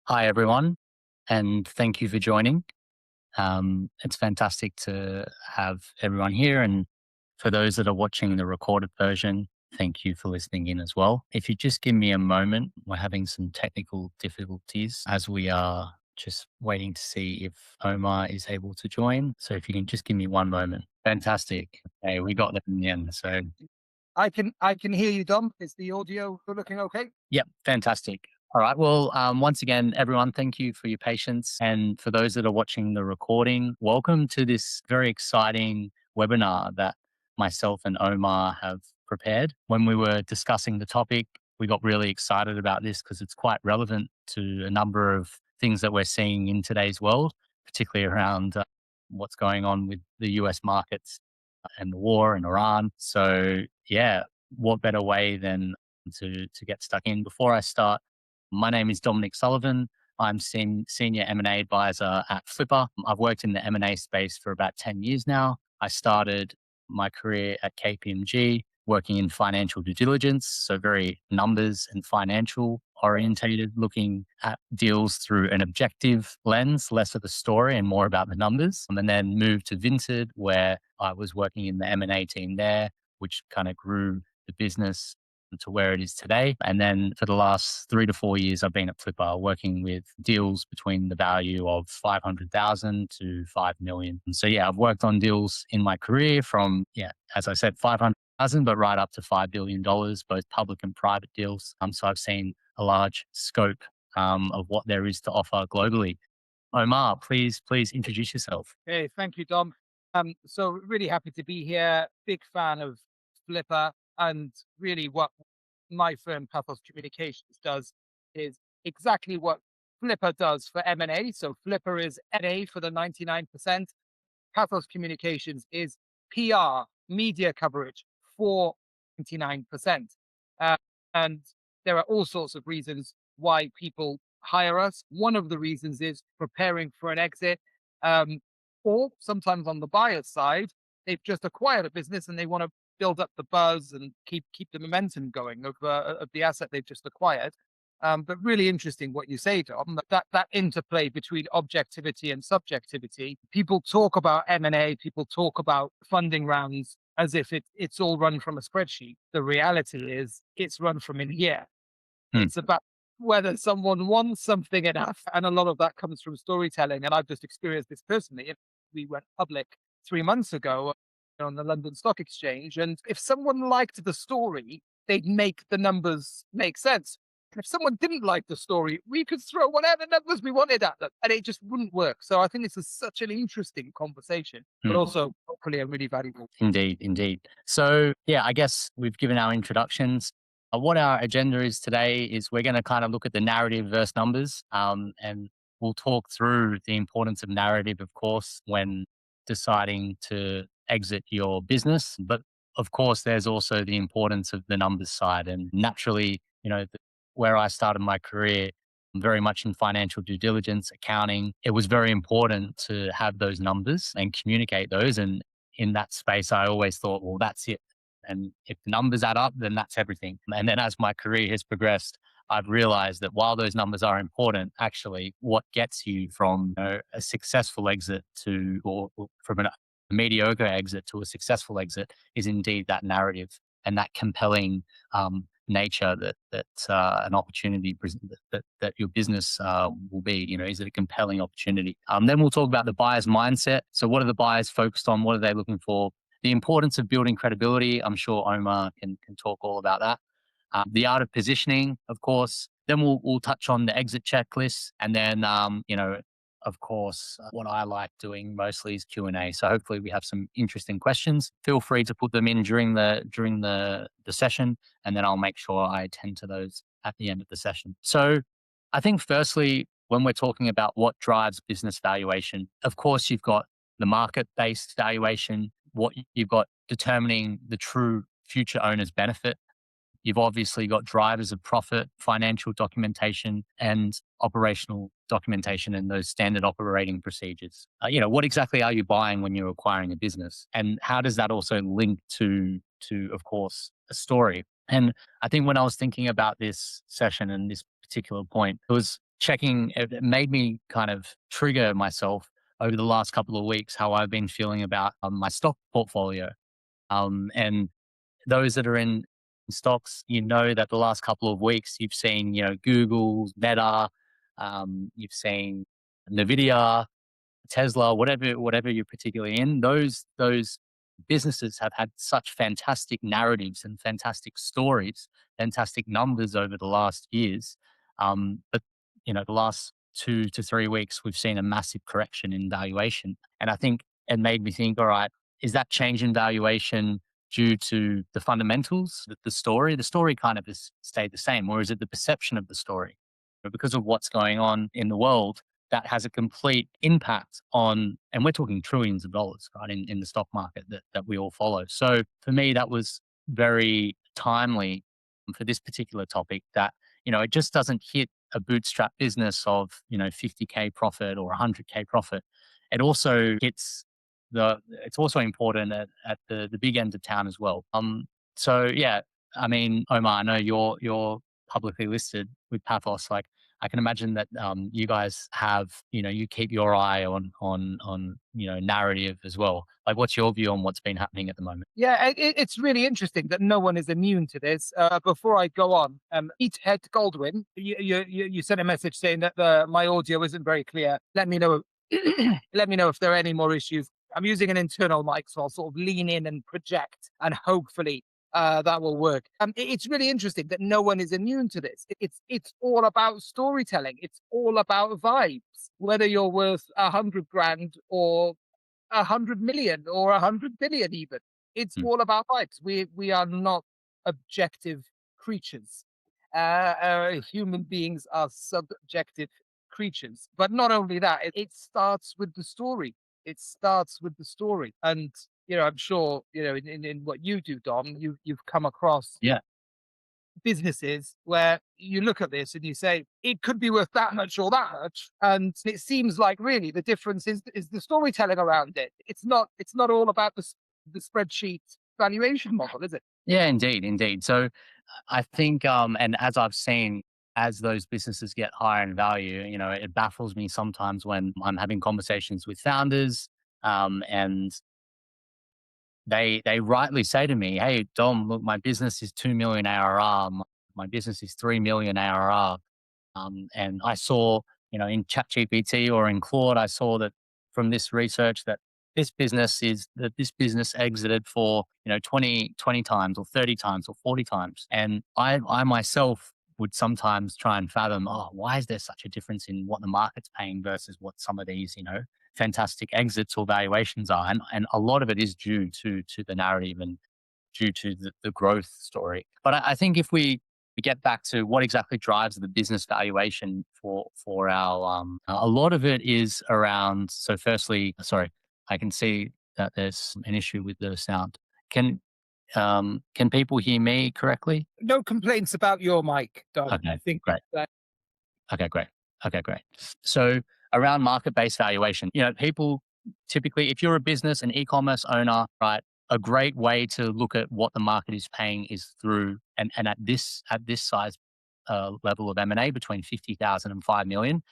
Hi, everyone, and thank you for joining. It's fantastic to have everyone here. And for those that are watching the recorded version, thank you for listening in as well. If you just give me a moment, we're having some technical difficulties as we are just waiting to see if Omar is able to join. So if you can just give me one moment. Fantastic. Okay, we got that in the end. So, I can hear you, Dom. Is the audio looking okay? yep, fantastic. All right. Well, once again, everyone, thank you for your patience. And for those that are watching the recording, welcome to this very exciting webinar that myself and Omar have prepared. When we were discussing the topic, we got really excited about this because it's quite relevant to a number of things that we're seeing in today's world, particularly around what's going on with the US markets and the war in Iran. So, yeah, what better way than to get stuck in? Before I start, my name is Dominic Sullivan. I'm senior M&A advisor at Flippa. I've worked in the M&A space for about 10 years now. I started my career at KPMG working in financial due diligence, so very numbers and financial orientated, looking at deals through an objective lens, less of a story and more about the numbers. And then moved to Vinted, where I was working in the M&A team there, which kind of grew the business to where it is today. And then for the last 3 to 4 years, I've been at Flippa working with deals between the value of 500,000 to 5 million. And so, yeah, I've worked on deals in my career from, yeah, as I said, 500,000, but right up to $5 billion, both public and private deals. So I've seen a large scope of what there is to offer globally. Omar, please introduce yourself. Hey, thank you, Dom. So really happy to be here. Big fan of Flipper, and really what my firm Pathos Communications does is exactly what Flipper does for M&A. So Flipper is NA for the 99%. Pathos Communications is PR, media coverage for 99%. Uh, and there are all sorts of reasons why people hire us. One of the reasons is preparing for an exit. Um, or sometimes on the buyer's side, they've just acquired a business and they want to build up the buzz and keep the momentum going of the asset they've just acquired. But really interesting what you say, Dom, that interplay between objectivity and subjectivity. People talk about M&A, people talk about funding rounds as if it's all run from a spreadsheet. The reality is it's run from in here. Hmm. It's about whether someone wants something enough. And a lot of that comes from storytelling. And I've just experienced this personally. We went public 3 months ago on the London Stock Exchange. And if someone liked the story, they'd make the numbers make sense. And if someone didn't like the story, we could throw whatever numbers we wanted at them and it just wouldn't work. So I think this is such an interesting conversation, but Hmm. also hopefully a really valuable. Indeed, indeed. So, yeah, I guess we've given our introductions. What our agenda is today is we're going to kind of look at the narrative versus numbers, and we'll talk through the importance of narrative, of course, when deciding to exit your business. But of course, there's also the importance of the numbers side. And naturally, where I started my career, very much in financial due diligence, accounting, it was very important to have those numbers and communicate those. And in that space, I always thought, well, that's it. And if the numbers add up, then that's everything. And then as my career has progressed, I've realized that while those numbers are important, actually, what gets you from a successful exit to, or from a mediocre exit to a successful exit is indeed that narrative and that compelling nature that an opportunity that your business will be. Is it a compelling opportunity? Then we'll talk about the buyer's mindset. So, what are the buyers focused on? What are they looking for? The importance of building credibility. I'm sure Omar can talk all about that. The art of positioning, of course. Then we'll touch on the exit checklist, and then of course, what I like doing mostly is Q&A. So hopefully we have some interesting questions. Feel free to put them in during the session, and then I'll make sure I attend to those at the end of the session. So I think firstly, when we're talking about what drives business valuation, of course, you've got the market-based valuation, what you've got determining the true future owner's benefit. You've obviously got drivers of profit, financial documentation, and operational documentation and those standard operating procedures. What exactly are you buying when you're acquiring a business, and how does that also link to of course a story? And I think when I was thinking about this session and this particular point, it was checking, it made me kind of trigger myself over the last couple of weeks how I've been feeling about my stock portfolio. And those that are in stocks, you know that the last couple of weeks you've seen, Google, Meta, you've seen Nvidia, Tesla, whatever you're particularly in, those businesses have had such fantastic narratives and fantastic stories, fantastic numbers over the last years. But the last 2 to 3 weeks, we've seen a massive correction in valuation, and I think it made me think, all right, is that change in valuation due to the fundamentals, the story? The story kind of has stayed the same, or is it the perception of the story? But because of what's going on in the world, that has a complete impact on, and we're talking trillions of dollars, right, in the stock market that we all follow. So for me, that was very timely for this particular topic, that, it just doesn't hit a bootstrap business of, 50K profit or 100K profit. It also hits it's also important at the big end of town as well. So yeah, I mean, Omar, I know you're publicly listed with Pathos. Like, I can imagine that you guys have, you keep your eye on narrative as well. Like, what's your view on what's been happening at the moment? Yeah, it's really interesting that no one is immune to this. Before I go on, Head Goldwyn, you sent a message saying that my audio isn't very clear. Let me know. Let me know if there are any more issues. I'm using an internal mic, so I'll sort of lean in and project, and hopefully that will work. It's really interesting that no one is immune to this. It's all about storytelling. It's all about vibes. Whether you're worth 100 grand or 100 million or 100 billion, even, it's Mm. all about vibes. We are not objective creatures. Human beings are subjective creatures. But not only that, it starts with the story. It starts with the story. And I'm sure, in what you do, Dom, you've come across Yeah. businesses where you look at this and you say it could be worth that much or that much, and it seems like really the difference is the storytelling around it. It's not all about the spreadsheet valuation model, is it? Yeah, indeed, indeed. So I think, and as I've seen, as those businesses get higher in value, it baffles me sometimes when I'm having conversations with founders, and they rightly say to me, "Hey, Dom, look, my business is 2 million ARR. My business is 3 million ARR." And I saw, in ChatGPT or in Claude, I saw that from this research that this business exited for, 20 times or 30 times or 40 times. And I myself would sometimes try and fathom, oh, why is there such a difference in what the market's paying versus what some of these, fantastic exits or valuations are. And a lot of it is due to the narrative and due to the growth story. But I think if we get back to what exactly drives the business valuation for our, a lot of it is around. So firstly, sorry, I can see that there's an issue with the sound. Can people hear me correctly? No complaints about your mic, Dom. I Okay, think great. that Okay, great. Okay, great. So around market-based valuation, people typically, if you're a business, an e-commerce owner, right, a great way to look at what the market is paying is through, and at this size level of M&A between 50,000 and 5 million,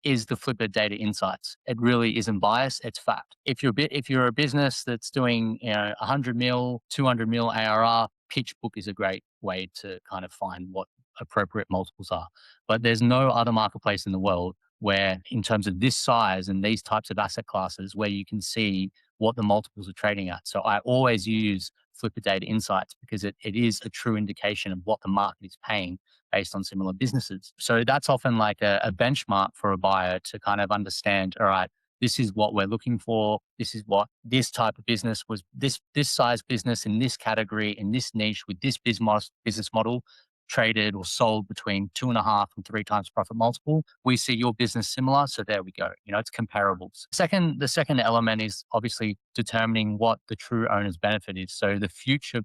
is the Flippa Data Insights. It really isn't biased; it's fact. If you're a business that's doing 100 mil, 200 mil ARR, PitchBook is a great way to kind of find what appropriate multiples are. But there's no other marketplace in the world where, in terms of this size and these types of asset classes, where you can see what the multiples are trading at. So I always use Flippa Data Insights because it is a true indication of what the market is paying based on similar businesses. So that's often like a benchmark for a buyer to kind of understand, all right, this is what we're looking for. This is what this type of business was, this size business in this category, in this niche, with this business model, traded or sold between 2.5 and 3 times profit multiple. We see your business similar. So there we go. It's comparables. The second element is obviously determining what the true owner's benefit is. So the future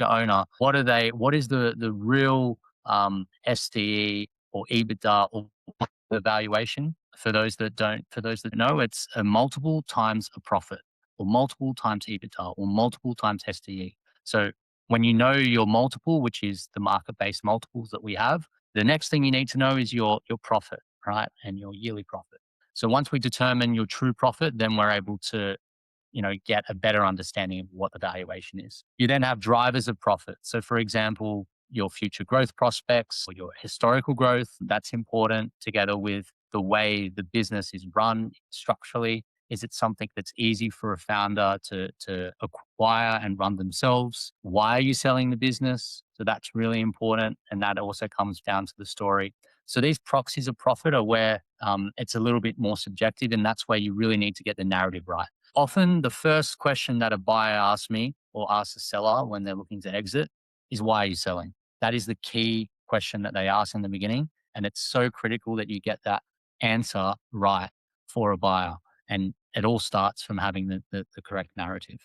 owner, what is the real STE or EBITDA or the valuation? For those that know, it's a multiple times a profit, or multiple times EBITDA, or multiple times STE. So when you know your multiple, which is the market-based multiples that we have, the next thing you need to know is your profit. right? And your yearly profit. So once we determine your true profit, then we're able to get a better understanding of what the valuation is. You then have drivers of profit. So, for example, your future growth prospects or your historical growth, that's important together with the way the business is run structurally. Is it something that's easy for a founder to acquire and run themselves? Why are you selling the business? So that's really important. And that also comes down to the story. So these proxies of profit are where it's a little bit more subjective. And that's where you really need to get the narrative right. Often the first question that a buyer asks me or asks a seller when they're looking to exit is, why are you selling? That is the key question that they ask in the beginning. And it's so critical that you get that answer right for a buyer. And it all starts from having the correct narrative.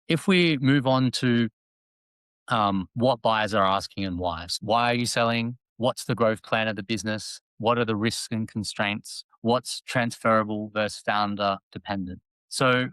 If we move on to what buyers are asking and why. Why are you selling? What's the growth plan of the business? What are the risks and constraints? What's transferable versus founder dependent? So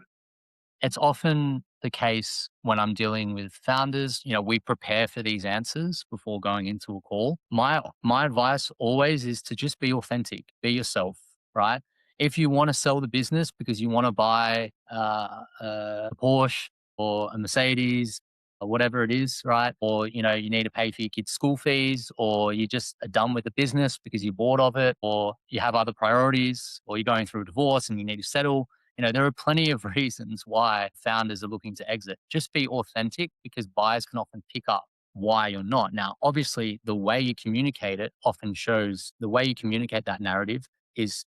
it's often the case when I'm dealing with founders, we prepare for these answers before going into a call. My advice always is to just be authentic, be yourself, right? If you want to sell the business because you want to buy a Porsche or a Mercedes or whatever it is, right? Or you need to pay for your kids' school fees, or you just are done with the business because you're bored of it, or you have other priorities, or you're going through a divorce and you need to settle. There are plenty of reasons why founders are looking to exit. Just be authentic, because buyers can often pick up why you're not. Now, obviously, the way you communicate it often shows the way you communicate that narrative is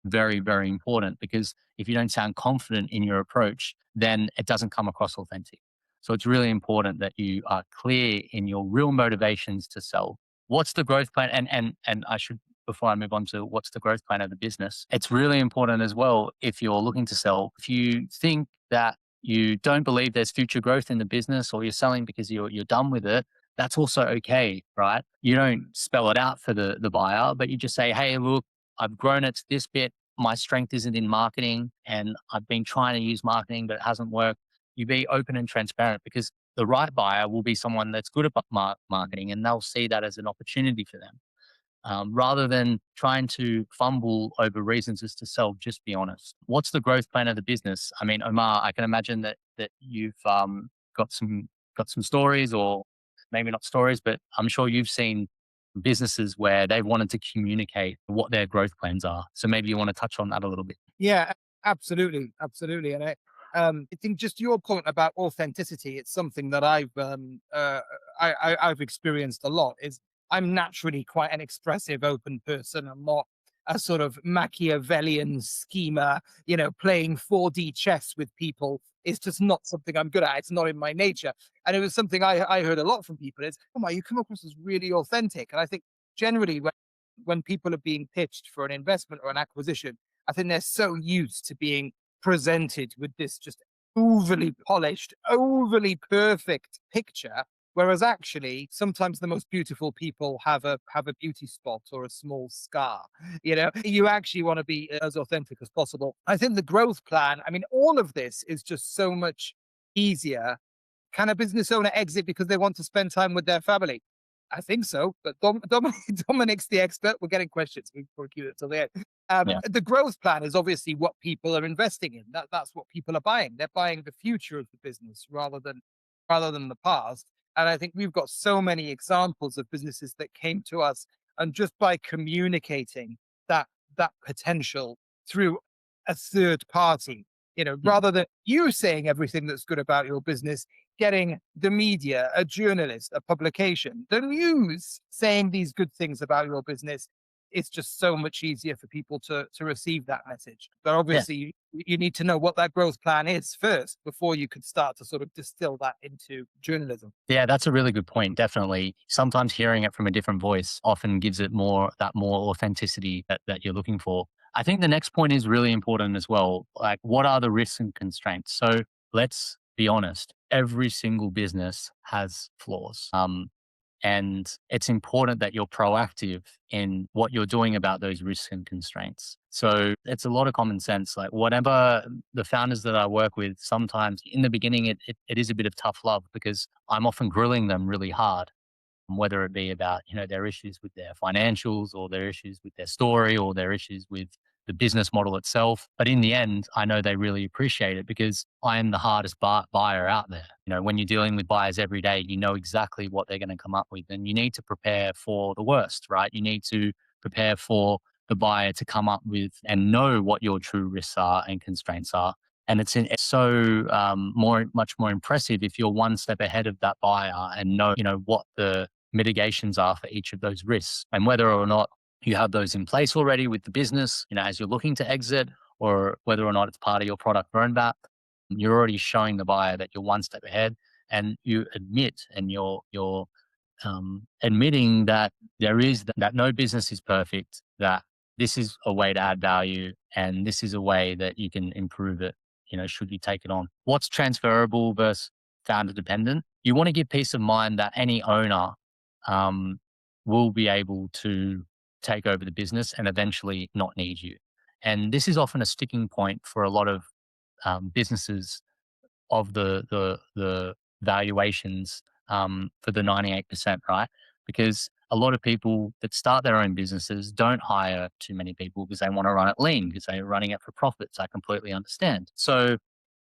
very, very important, because if you don't sound confident in your approach, then it doesn't come across authentic. So it's really important that you are clear in your real motivations to sell. What's the growth plan? And I should, before I move on to what's the growth plan of the business, it's really important as well, if you're looking to sell, if you think that you don't believe there's future growth in the business, or you're selling because you're done with it, that's also okay, right? You don't spell it out for the buyer, but you just say, hey, look, I've grown it to this bit. My strength isn't in marketing, and I've been trying to use marketing, but it hasn't worked. You be open and transparent, because the right buyer will be someone that's good at marketing, and they'll see that as an opportunity for them. Rather than trying to fumble over reasons as to sell, just be honest. What's the growth plan of the business? I mean, Omar, I can imagine that you've got some stories, or maybe not stories, but I'm sure you've seen businesses where they wanted to communicate what their growth plans are. So maybe you want to touch on that a little bit. Yeah, absolutely, absolutely. And I think just your point about authenticity, it's something that I've experienced a lot. Is I'm naturally quite an expressive, open person. I'm not a sort of Machiavellian schemer. Playing 4D chess with people is just not something I'm good at. It's not in my nature. And it was something I heard a lot from people is, oh my, you come across as really authentic. And I think generally when people are being pitched for an investment or an acquisition, I think they're so used to being presented with this just overly polished, overly perfect picture. Whereas actually, sometimes the most beautiful people have a beauty spot or a small scar. You actually want to be as authentic as possible. I think the growth plan, I mean, all of this is just so much easier. Can a business owner exit because they want to spend time with their family? I think so, but Dominic's the expert. We're getting questions. We'll keep it till the end. Yeah. The growth plan is obviously what people are investing in. That's what people are buying. They're buying the future of the business rather than the past. And I think we've got so many examples of businesses that came to us, and just by communicating that potential through a third party, Mm. rather than you saying everything that's good about your business, getting the media, a journalist, a publication, the news saying these good things about your business, it's just so much easier for people to receive that message. But Yeah. obviously, you need to know what that growth plan is first before you can start to sort of distill that into journalism. Yeah, that's a really good point. Definitely. Sometimes hearing it from a different voice often gives it more authenticity that you're looking for. I think the next point is really important as well. Like, what are the risks and constraints? So let's be honest. Every single business has flaws. And it's important that you're proactive in what you're doing about those risks and constraints. So it's a lot of common sense. Like, whatever the founders that I work with, sometimes in the beginning, it is a bit of tough love, because I'm often grilling them really hard. whether it be about, their issues with their financials or their issues with their story or their issues with the business model itself. But in the end, I know they really appreciate it because I am the hardest buyer out there. When you're dealing with buyers every day, you know exactly what they're going to come up with, and you need to prepare for the worst, right? You need to prepare for the buyer to come up with and know what your true risks are and constraints are. And it's so much more impressive if you're one step ahead of that buyer and know, what the mitigations are for each of those risks, and whether or not you have those in place already with the business, as you're looking to exit, or whether or not it's part of your product roadmap. You're already showing the buyer that you're one step ahead, and you admit, and you're admitting that that no business is perfect, that this is a way to add value, and this is a way that you can improve it, should you take it on. What's transferable versus founder dependent? You want to give peace of mind that any owner um, will be able to take over the business and eventually not need you. And this is often a sticking point for a lot of businesses of the valuations for the 98%, right? Because a lot of people that start their own businesses don't hire too many people because they want to run it lean, because they're running it for profits. I completely understand. So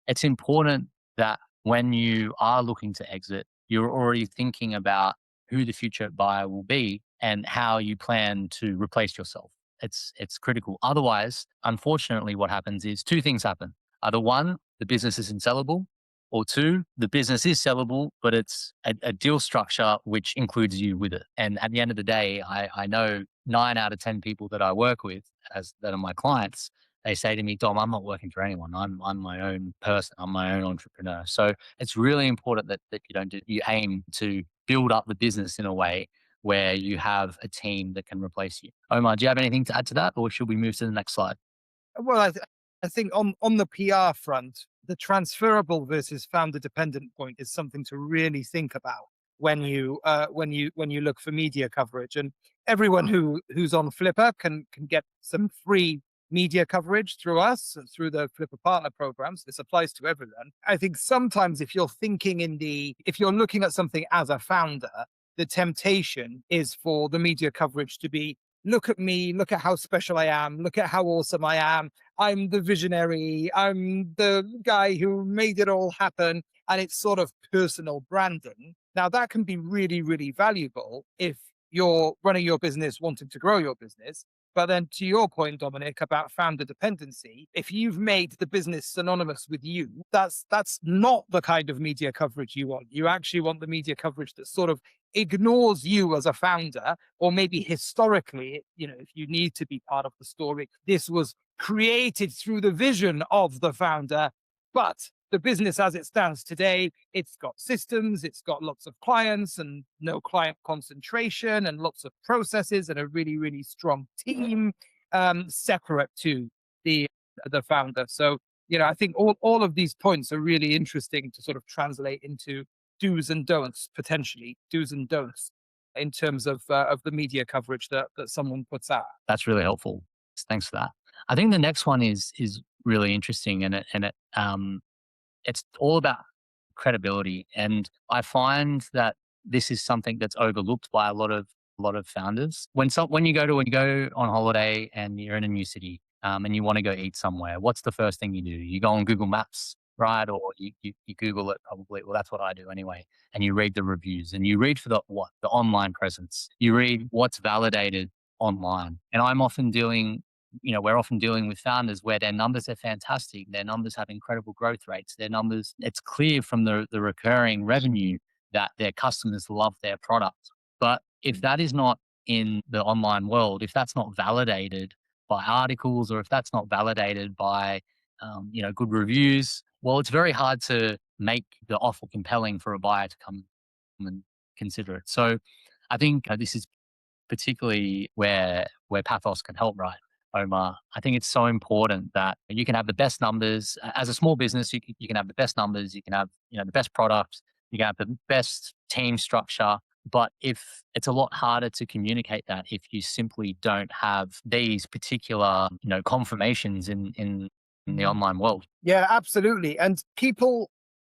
it's important that when you are looking to exit, you're already thinking about who the future buyer will be and how you plan to replace yourself. It's critical. Otherwise, unfortunately, what happens is two things happen. Either one, the business isn't sellable, or two, the business is sellable, but it's a deal structure which includes you with it. And at the end of the day, I know 9 out of 10 people that I work with, as that are my clients, they say to me, Dom, I'm not working for anyone. I'm my own person. I'm my own entrepreneur. So it's really important that you aim to build up the business in a way where you have a team that can replace you. Omar, do you have anything to add to that, or should we move to the next slide? Well, I think on the PR front, the transferable versus founder dependent point is something to really think about when you look for media coverage. And everyone who's on Flippa can get some free media coverage through us and through the Flippa partner programs. This applies to everyone. I think sometimes if you're looking at something as a founder, the temptation is for the media coverage to be, look at me, look at how special I am, look at how awesome I am. I'm the visionary. I'm the guy who made it all happen. And it's sort of personal branding. Now, that can be really, really valuable if you're running your business, wanting to grow your business. But then to your point, Dominic, about founder dependency, if you've made the business synonymous with you, that's not the kind of media coverage you want. You actually want the media coverage that sort of ignores you as a founder, or maybe historically, if you need to be part of the story, this was created through the vision of the founder. But the business as it stands today, it's got systems, it's got lots of clients and no client concentration and lots of processes and a really, really strong team separate to the founder. So, I think all of these points are really interesting to sort of translate into do's and don'ts, potentially do's and don'ts in terms of the media coverage that someone puts out. That's really helpful. Thanks for that. I think the next one is really interesting, it's all about credibility. And I find that this is something that's overlooked by a lot of founders. When you go on holiday and you're in a new city, and you want to go eat somewhere, what's the first thing you do? You go on Google Maps, right? Or you Google it probably. Well, that's what I do anyway. And you read the reviews, and you read for the online presence. You read what's validated online. And we're often dealing with founders where their numbers are fantastic. Their numbers have incredible growth rates. Their numbers, it's clear from the recurring revenue that their customers love their product. But if that is not in the online world, if that's not validated by articles, or if that's not validated by, good reviews, well, it's very hard to make the offer compelling for a buyer to come and consider it. So I think this is particularly where Pathos can help, right, Omar? I think it's so important that you can have the best numbers as a small business. You can have the best numbers. You can have the best product. You can have the best team structure. But if it's a lot harder to communicate that if you simply don't have these particular confirmations in the online world. Yeah, absolutely. And people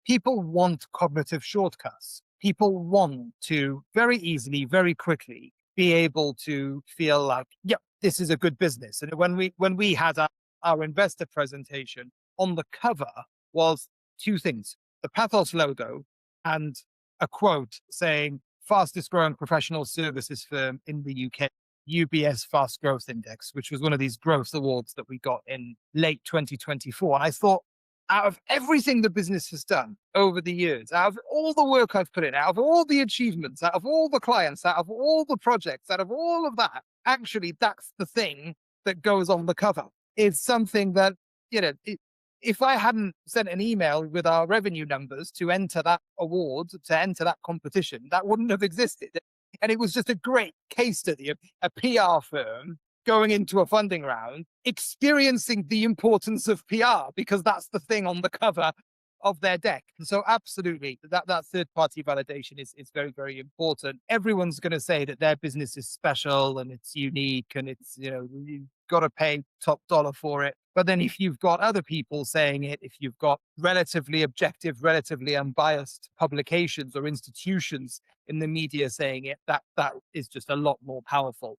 want cognitive shortcuts. people want to very easily, very quickly be able to feel like, yep, this is a good business. And when we had our investor presentation, on the cover was two things: the Pathos logo and a quote saying fastest growing professional services firm in the UK, UBS Fast Growth Index, which was one of these growth awards that we got in late 2024. And I thought, out of everything the business has done over the years, out of all the work I've put in, out of all the achievements, out of all the clients, out of all the projects, out of all of that, actually, that's the thing that goes on the cover. It's something that, if I hadn't sent an email with our revenue numbers to enter that award, to enter that competition, that wouldn't have existed. And it was just a great case study of a PR firm going into a funding round, experiencing the importance of PR because that's the thing on the cover of their deck. And so absolutely, that third party validation is very, very important. Everyone's going to say that their business is special and it's unique and it's, you've got to pay top dollar for it. But then if you've got other people saying it, if you've got relatively objective, relatively unbiased publications or institutions in the media saying it, that is just a lot more powerful.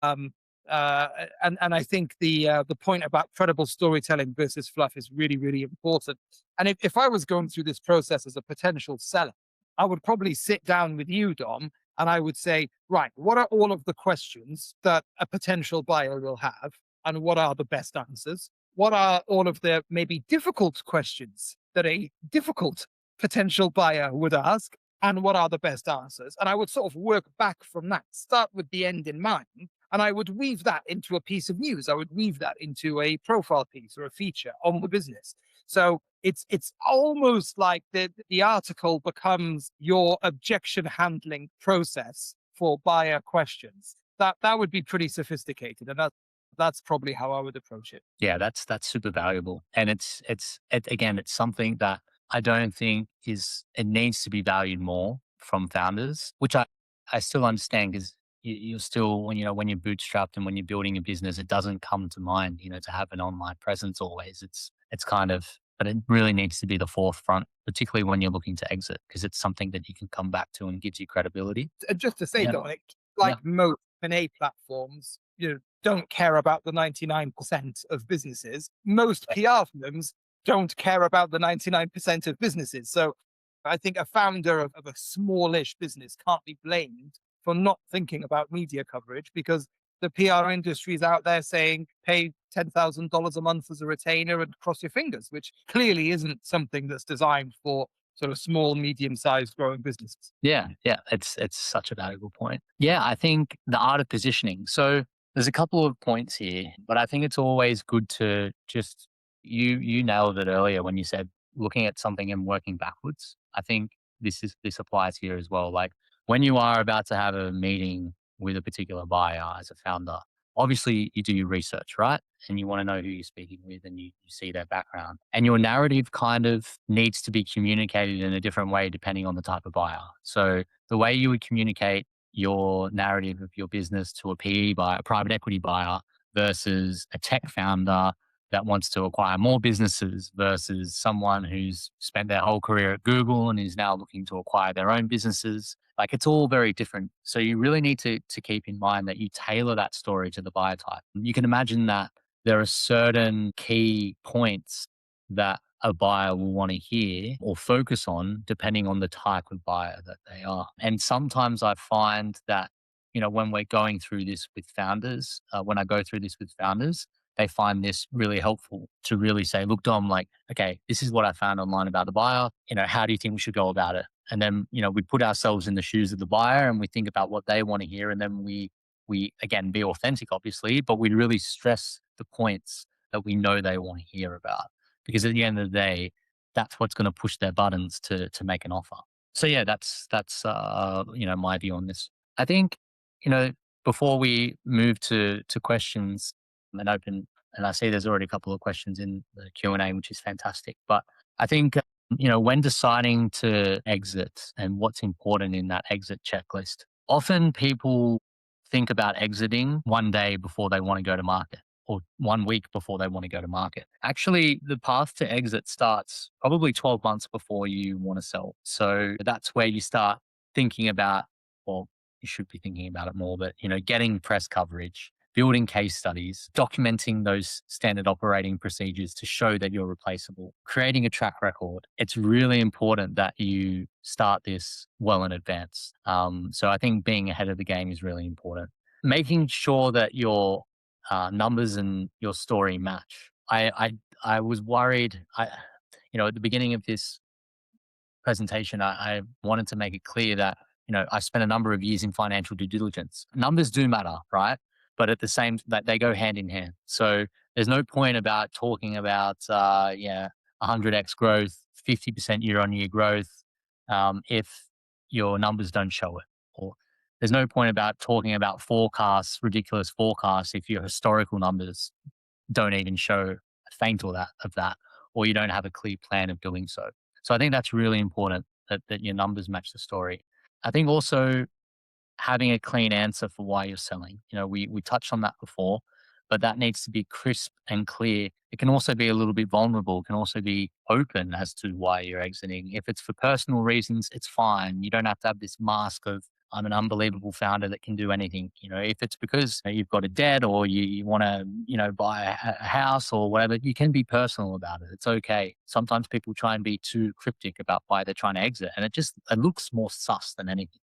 Um, and I think the point about credible storytelling versus fluff is really, really important. And if I was going through this process as a potential seller, I would probably sit down with you, Dom, and I would say, right, what are all of the questions that a potential buyer will have? And what are the best answers? What are all of the maybe difficult questions that a difficult potential buyer would ask? And what are the best answers? And I would sort of work back from that, start with the end in mind. And I would weave that into a piece of news. I would weave that into a profile piece or a feature on the business. So it's almost like the article becomes your objection handling process for buyer questions. That would be pretty sophisticated, and that's probably how I would approach it. Yeah, that's super valuable. And again, it's something that I don't think it needs to be valued more from founders, which I still understand because you're still, when you're bootstrapped and when you're building a business, it doesn't come to mind, to have an online presence always. It's kind of, but it really needs to be the forefront, particularly when you're looking to exit, because it's something that you can come back to and gives you credibility. And just to say, Yeah. Dominic, Yeah. like most M&A platforms, don't care about the 99% of businesses. Most PR firms don't care about the 99% of businesses. So I think a founder of a smallish business can't be blamed for not thinking about media coverage because the PR industry is out there saying pay $10,000 a month as a retainer and cross your fingers, which clearly isn't something that's designed for sort of small, medium-sized growing businesses. Yeah, yeah, it's such a valuable point. Yeah, I think the art of positioning. So there's a couple of points here, but I think it's always good to just you nailed it earlier when you said looking at something and working backwards. I think this applies here as well. Like when you are about to have a meeting with a particular buyer as a founder, obviously you do your research, right? And you want to know who you're speaking with and you see their background. And your narrative kind of needs to be communicated in a different way depending on the type of buyer. So the way you would communicate your narrative of your business to a PE buyer, a private equity buyer, versus a tech founder that wants to acquire more businesses versus someone who's spent their whole career at Google and is now looking to acquire their own businesses. Like it's all very different. So you really need to keep in mind that you tailor that story to the buyer type. You can imagine that there are certain key points that a buyer will want to hear or focus on depending on the type of buyer that they are. And sometimes I find that, when we're going through this with founders, when I go through this with founders, they find this really helpful to really say, look, Dom, like, okay, this is what I found online about the buyer. How do you think we should go about it? And then, we put ourselves in the shoes of the buyer and we think about what they want to hear. And then we again be authentic, obviously, but we really stress the points that we know they want to hear about. Because at the end of the day, that's what's going to push their buttons to make an offer. So yeah, that's my view on this. I think, you know, before we move to questions and open, and I see there's already a couple of questions in the Q&A, which is fantastic. But I think, when deciding to exit and what's important in that exit checklist, often people think about exiting one day before they want to go to market. or 1 week before they want to go to market. Actually, the path to exit starts probably 12 months before you want to sell. So that's where you start thinking about, well, you should be thinking about it more, but getting press coverage, building case studies, documenting those standard operating procedures to show that you're replaceable, creating a track record. It's really important that you start this well in advance. So I think being ahead of the game is really important. Making sure that your numbers and your story match. I was worried. At the beginning of this presentation, I wanted to make it clear that, I spent a number of years in financial due diligence. Numbers do matter, right? But at the same, that they go hand in hand. So there's no point about talking about, 100x growth, 50% year on year growth, if your numbers don't show it. Or there's no point about talking about forecasts, ridiculous forecasts, if your historical numbers don't even show a faint of that, or you don't have a clear plan of doing so. So I think that's really important that your numbers match the story. I think also having a clean answer for why you're selling. We touched on that before, but that needs to be crisp and clear. It can also be a little bit vulnerable. It can also be open as to why you're exiting. If it's for personal reasons, it's fine. You don't have to have this mask of, I'm an unbelievable founder that can do anything. If it's because you've got a debt, or you want to, buy a house or whatever, you can be personal about it. It's okay. Sometimes people try and be too cryptic about why they're trying to exit, and it looks more sus than anything.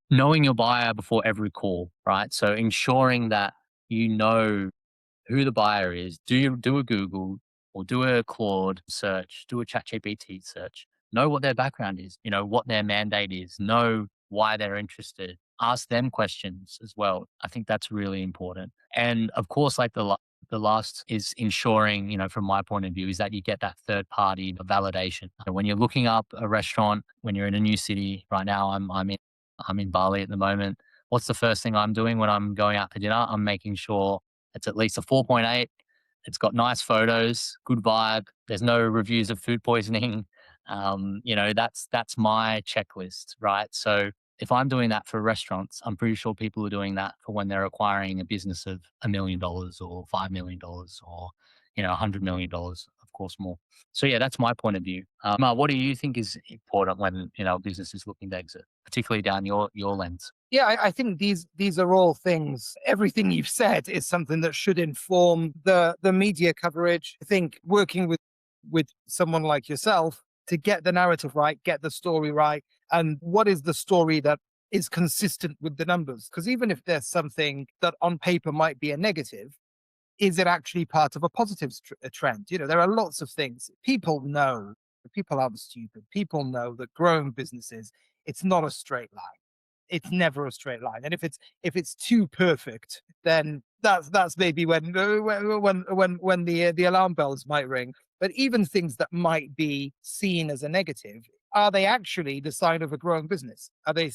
Knowing your buyer before every call, right? So ensuring that you know who the buyer is. Do a Google or do a Claude search, do a ChatGPT search. Know what their background is, what their mandate is, know why they're interested. Ask them questions as well. I think that's really important. And of course, like the last is ensuring, from my point of view, is that you get that third party validation. When you're looking up a restaurant, when you're in a new city, right now I'm in Bali at the moment. What's the first thing I'm doing when I'm going out for dinner? I'm making sure it's at least a 4.8. It's got nice photos, good vibe. There's no reviews of food poisoning. That's my checklist, right? So if I'm doing that for restaurants, I'm pretty sure people are doing that for when they're acquiring a business of $1 million or $5 million, or $100 million, of course more. So yeah, that's my point of view. What do you think is important when a business is looking to exit, particularly down your lens? Yeah, I think these are all things. Everything you've said is something that should inform the media coverage. I think working with someone like yourself to get the narrative right, get the story right, and what is the story that is consistent with the numbers? Because even if there's something that on paper might be a negative, is it actually part of a positive trend? There are lots of things. People know, people aren't stupid. People know that growing businesses, it's not a straight line. It's never a straight line. And if it's too perfect, then that's maybe when the alarm bells might ring. But even things that might be seen as a negative, are they actually the sign of a growing business? Are they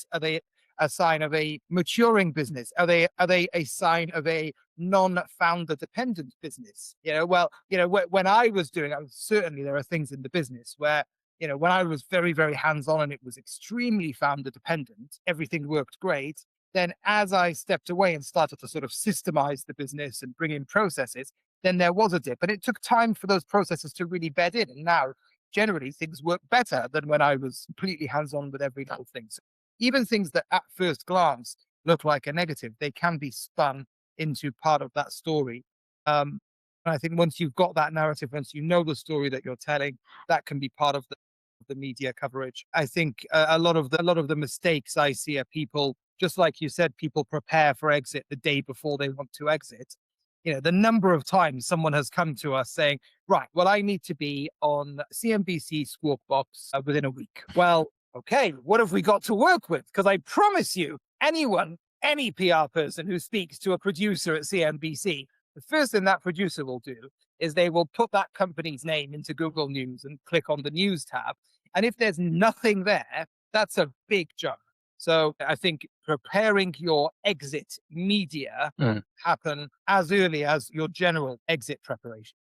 a sign of a maturing business? Are they a sign of a non-founder dependent business? When I was doing, certainly there are things in the business where, when I was very, very hands-on and it was extremely founder dependent, everything worked great. Then as I stepped away and started to sort of systemize the business and bring in processes, then there was a dip. And it took time for those processes to really bed in. And now generally things work better than when I was completely hands-on with every little thing. So even things that at first glance look like a negative, they can be spun into part of that story. And I think once you've got that narrative, once you know the story that you're telling, that can be part of the media coverage. I think a lot of the mistakes I see are people, just like you said, people prepare for exit the day before they want to exit. The number of times someone has come to us saying, right, well, I need to be on CNBC Squawk Box within a week. Well, okay, what have we got to work with? Because I promise you, any PR person who speaks to a producer at CNBC, the first thing that producer will do is they will put that company's name into Google News and click on the news tab. And if there's nothing there, that's a big jump. So I think preparing your exit media happen as early as your general exit preparation.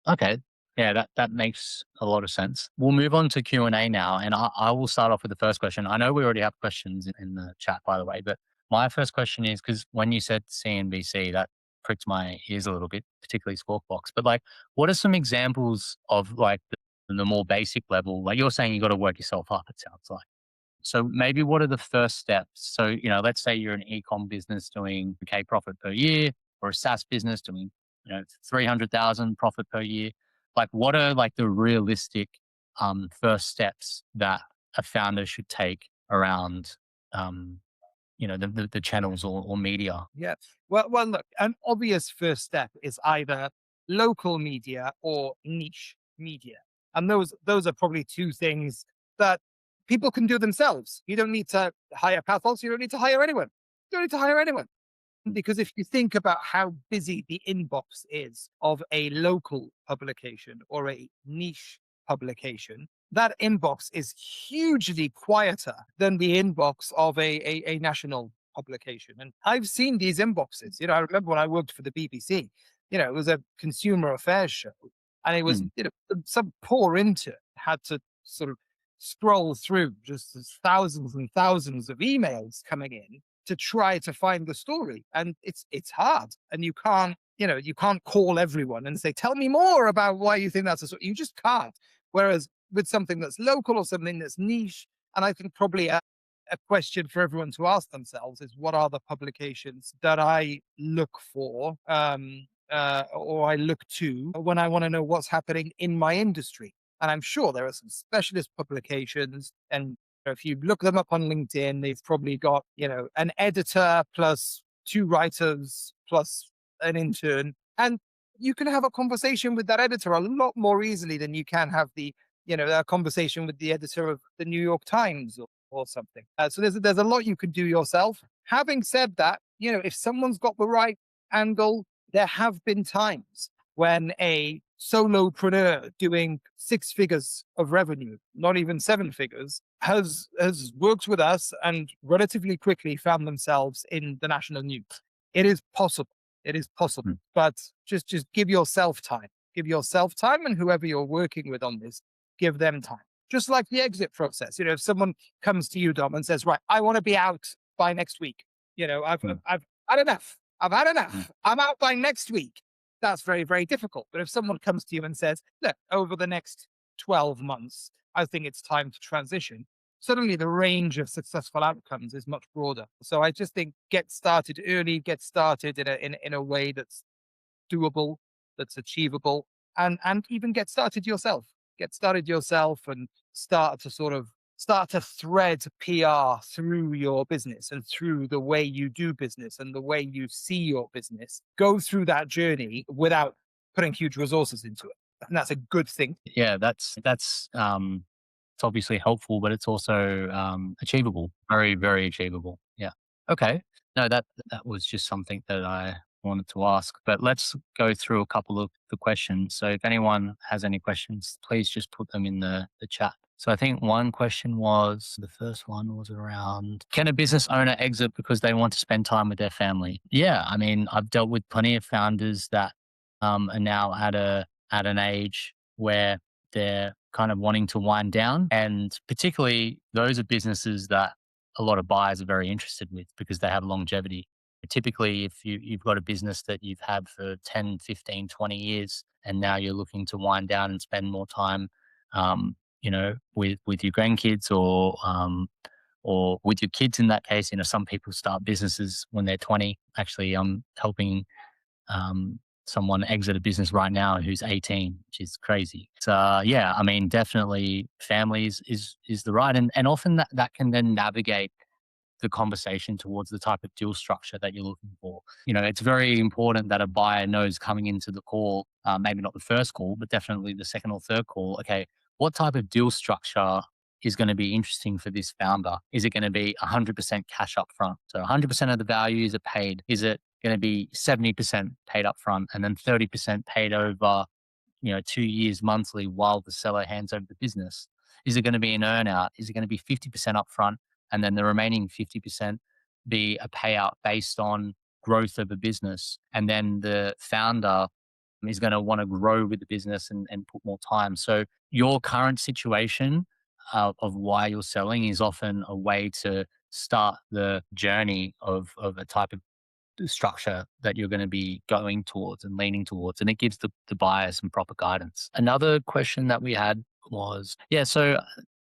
Okay. Yeah, that makes a lot of sense. We'll move on to Q&A now, and I will start off with the first question. I know we already have questions in the chat, by the way, but my first question is, because when you said CNBC, that pricked my ears a little bit, particularly Squawkbox. But like, what are some examples of like the more basic level? Like you're saying, you got to work yourself up. It sounds like. So maybe what are the first steps? So, let's say you're an e-com business doing okay profit per year, or a SaaS business doing, 300,000 profit per year. Like what are like the realistic first steps that a founder should take around um, the channels or media? Yeah. Well, look, an obvious first step is either local media or niche media. And those are probably two things that people can do themselves. You don't need to hire Pathos. You don't need to hire anyone. You don't need to hire anyone. Because if you think about how busy the inbox is of a local publication or a niche publication, that inbox is hugely quieter than the inbox of a national publication. And I've seen these inboxes. I remember when I worked for the BBC, it was a consumer affairs show. And it was, Mm, some poor intern had to sort of scroll through just thousands and thousands of emails coming in to try to find the story. And it's hard. And you can't call everyone and say, tell me more about why you think that's a story. You just can't. Whereas with something that's local or something that's niche, and I think probably a question for everyone to ask themselves is, what are the publications that I look for, or I look to when I want to know what's happening in my industry? And I'm sure there are some specialist publications, and if you look them up on LinkedIn, they've probably got, an editor plus two writers plus an intern. And you can have a conversation with that editor a lot more easily than you can have a conversation with the editor of the New York Times or something. So there's a lot you can do yourself. Having said that, if someone's got the right angle, there have been times when a solopreneur doing 6 figures of revenue, not even 7 figures, has worked with us and relatively quickly found themselves in the national news. It is possible. It is possible. mm. But just give yourself time. Give yourself time, and whoever you're working with on this, give them time. Just like the exit process. If someone comes to you, Dom, and says, right, I want to be out by next week. Mm, I've had enough. I've had mm. enough. I'm out by next week. That's very, very difficult. But if someone comes to you and says, look, over the next 12 months, I think it's time to transition, suddenly the range of successful outcomes is much broader. So I just think get started early, get started in a way that's doable, that's achievable, and even get started yourself. Get started yourself and start to thread PR through your business and through the way you do business and the way you see your business. Go through that journey without putting huge resources into it. And that's a good thing. Yeah, it's obviously helpful, but it's also achievable. Very, very achievable. Yeah. Okay. No, that was just something that I wanted to ask. But let's go through a couple of the questions. So if anyone has any questions, please just put them in the chat. So I think one question was, the first one was around, can a business owner exit because they want to spend time with their family? Yeah, I mean, I've dealt with plenty of founders that are now at an age where they're kind of wanting to wind down. And particularly those are businesses that a lot of buyers are very interested with because they have longevity. Typically, if you've got a business that you've had for 10, 15, 20 years, and now you're looking to wind down and spend more time, with your grandkids or with your kids in that case, some people start businesses when they're 20. Actually, I'm helping um, someone exit a business right now who's 18, which is crazy. So yeah, I mean, definitely families is the right, and often that can then navigate the conversation towards the type of deal structure that you're looking for. It's very important that a buyer knows coming into the call, maybe not the first call, but definitely the second or third call. Okay, what type of deal structure is going to be interesting for this founder? Is it going to be 100% cash up front? So 100% of the values are paid. Is it going to be 70% paid up front and then 30% paid over 2 years monthly while the seller hands over the business? Is it going to be an earnout? Is it going to be 50% upfront and then the remaining 50% be a payout based on growth of the business? And then the founder is going to want to grow with the business and put more time. So your current situation of why you're selling is often a way to start the journey of a type of structure that you're going to be going towards and leaning towards, and it gives the buyer some proper guidance. Another question that we had was, yeah, so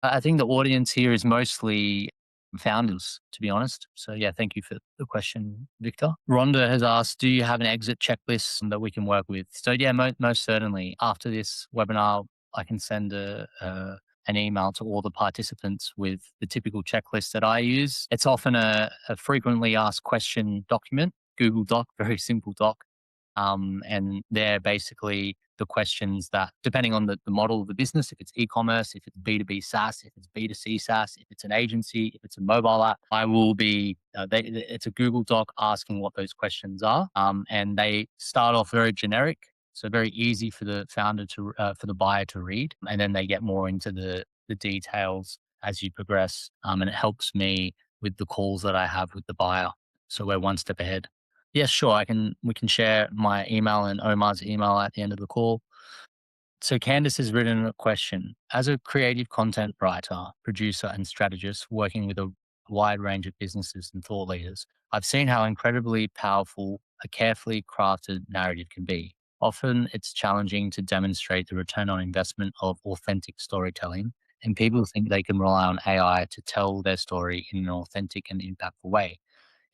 I think the audience here is mostly founders, to be honest. So yeah, thank you for the question, Victor. Rhonda has asked, do you have an exit checklist that we can work with? So yeah, most certainly. After this webinar, I can send an email to all the participants with the typical checklist that I use. It's often a frequently asked question document, Google Doc, very simple doc. And they're basically the questions that, depending on the model of the business, if it's e-commerce, if it's B2B SaaS, if it's B2C SaaS, if it's an agency, if it's a mobile app, I will be, it's a Google Doc asking what those questions are. And they start off very generic. So very easy for the founder for the buyer to read. And then they get more into the details as you progress. And it helps me with the calls that I have with the buyer. So we're one step ahead. Yes, sure. We can share my email and Omar's email at the end of the call. So Candice has written a question. As a creative content writer, producer, and strategist working with a wide range of businesses and thought leaders, I've seen how incredibly powerful a carefully crafted narrative can be. Often it's challenging to demonstrate the return on investment of authentic storytelling, and people think they can rely on AI to tell their story in an authentic and impactful way.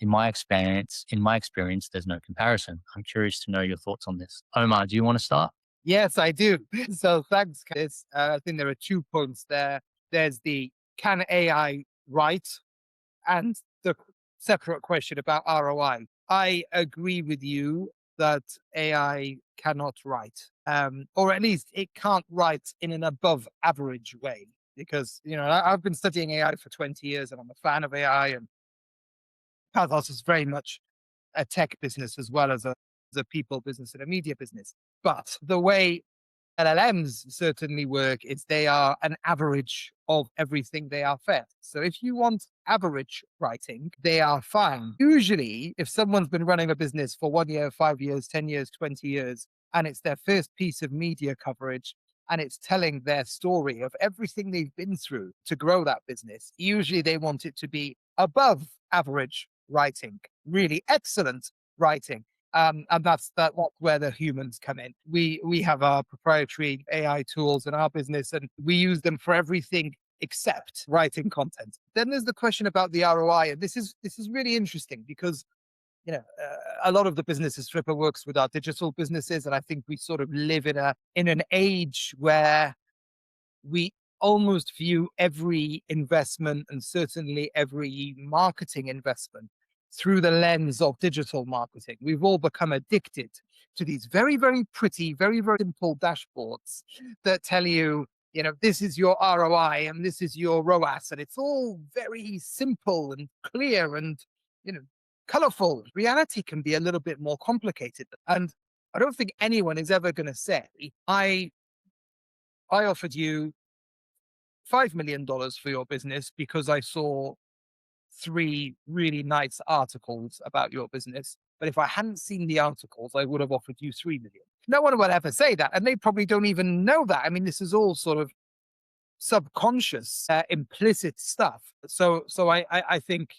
In my experience, there's no comparison. I'm curious to know your thoughts on this. Omar, do you want to start? Yes, I do. So thanks, Chris. I think there are 2 points there. There's the can AI write and the separate question about ROI. I agree with you that AI cannot write, or at least it can't write in an above average way. Because, I've been studying AI for 20 years and I'm a fan of AI, and Pathos is very much a tech business as well as a people business and a media business. But the way LLMs certainly work is they are an average of everything they are fed. So if you want average writing, they are fine. Usually, if someone's been running a business for 1 year, 5 years, 10 years, 20 years, and it's their first piece of media coverage, and it's telling their story of everything they've been through to grow that business, usually they want it to be above average writing, really excellent writing. And that's where the humans come in. We have our proprietary AI tools in our business, and we use them for everything except writing content. Then there's the question about the ROI, and this is really interesting because a lot of the businesses Flippa works with our digital businesses, and I think we sort of live in an age where we almost view every investment and certainly every marketing investment through the lens of digital marketing. We've all become addicted to these very, very pretty, very, very simple dashboards that tell you, this is your ROI and this is your ROAS. And it's all very simple and clear and, you know, colorful. Reality can be a little bit more complicated. And I don't think anyone is ever going to say, I offered you $5 million for your business because I saw 3 really nice articles about your business. But if I hadn't seen the articles, I would have offered you 3 million. No one would ever say that. And they probably don't even know that. I mean, this is all sort of subconscious, implicit stuff. So I think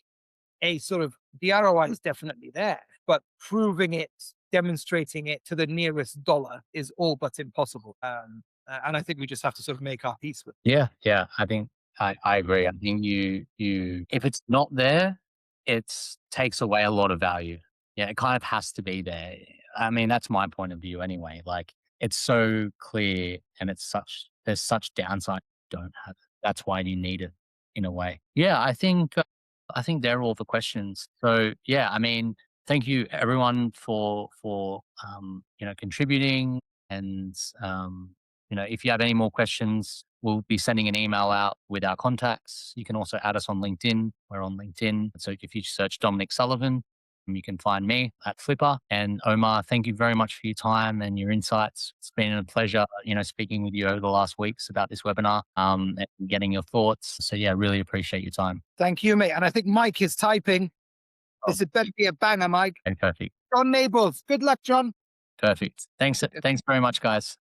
a sort of the ROI is definitely there, but proving it, demonstrating it to the nearest dollar is all but impossible. And I think we just have to sort of make our peace with it. Yeah. I think I agree. I think if it's not there, it takes away a lot of value. Yeah, it kind of has to be there. I mean, that's my point of view anyway. Like it's so clear and there's such downside if you don't have it. That's why you need it in a way. Yeah, I think they're all the questions. So yeah, I mean, thank you everyone for contributing and if you have any more questions, we'll be sending an email out with our contacts. You can also add us on LinkedIn. We're on LinkedIn. So if you search Dominic Sullivan, you can find me at Flippa. And Omar, thank you very much for your time and your insights. It's been a pleasure, speaking with you over the last weeks about this webinar, and getting your thoughts. So yeah, really appreciate your time. Thank you, mate. And I think Mike is typing. This had better be a banger, Mike. Okay, perfect. John Nabels. Good luck, John. Perfect. Thanks very much, guys.